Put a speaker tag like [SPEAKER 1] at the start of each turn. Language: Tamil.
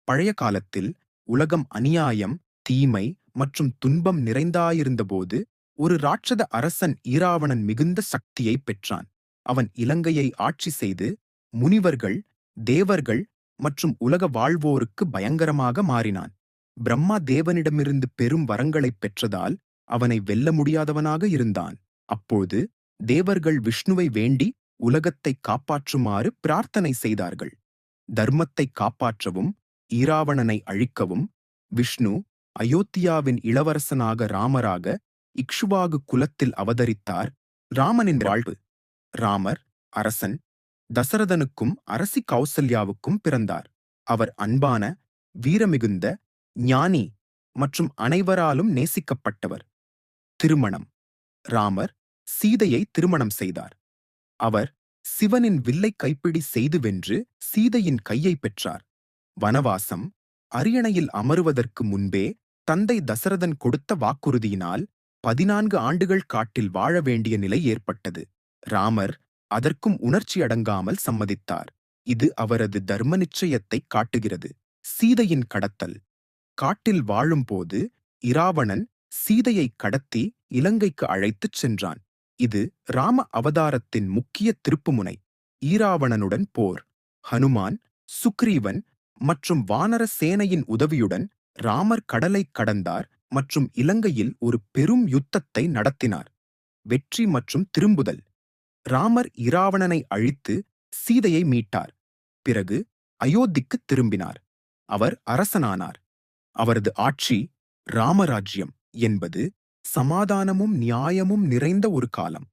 [SPEAKER 1] பழைய காலத்தில் உலகம் அநியாயம், தீமை மற்றும் துன்பம் நிறைந்தாயிருந்தபோது, ஒரு ராட்சத அரசன் ஈராவணன் மிகுந்த சக்தியை பெற்றான். அவன் இலங்கையை ஆட்சி செய்து, முனிவர்கள், தேவர்கள் மற்றும் உலக வாழ்வோருக்கு பயங்கரமாக மாறினான். பிரம்மா தேவனிடமிருந்து பெரும் வரங்களைப் பெற்றதால் அவனை வெல்ல முடியாதவனாக இருந்தான். அப்போது தேவர்கள் விஷ்ணுவை வேண்டி உலகத்தை காப்பாற்றுமாறு பிரார்த்தனை செய்தார்கள். தர்மத்தை காப்பாற்றவும் ஈராவணனை அழிக்கவும் விஷ்ணு அயோத்தியாவின் இளவரசனாக ராமராக இக்ஷுவாகு குலத்தில் அவதரித்தார். ராமனின் வாழ்வு. ராமர் அரசன் தசரதனுக்கும் அரசி கௌசல்யாவுக்கும் பிறந்தார். அவர் அன்பான, வீரமிகுந்த, ஞானி மற்றும் அனைவராலும் நேசிக்கப்பட்டவர். திருமணம். ராமர் சீதையை திருமணம் செய்தார். அவர் சிவனின் வில்லை கைப்பிடி செய்து வென்று சீதையின் கையை பெற்றார். வனவாசம். அரியணையில் அமருவதற்கு முன்பே தந்தை தசரதன் கொடுத்த வாக்குறுதியினால் 14 ஆண்டுகள் காட்டில் வாழ வேண்டிய நிலை ஏற்பட்டது. ராமர் அதற்கும் உணர்ச்சியடங்காமல் சம்மதித்தார். இது அவரது தர்ம நிச்சயத்தை காட்டுகிறது. சீதையின் கடத்தல். காட்டில் வாழும்போது இராவணன் சீதையை கடத்தி இலங்கைக்கு அழைத்துச் சென்றான். இது ராம அவதாரத்தின் முக்கிய திருப்புமுனை. ஈராவணனுடன் போர். ஹனுமான், சுக்ரீவன் மற்றும் வானர சேனையின் உதவியுடன் ராமர் கடலை கடந்தார் மற்றும் இலங்கையில் ஒரு பெரும் யுத்தத்தை நடத்தினார். வெற்றி மற்றும் திரும்புதல். ராமர் இராவணனை அழித்து சீதையை மீட்டார். பிறகு அயோத்திக்கு திரும்பினார். அவர் அரசனானார். அவரது ஆட்சி, ராமராஜ்யம் என்பது சமாதானமும் நியாயமும் நிறைந்த ஒரு காலம்.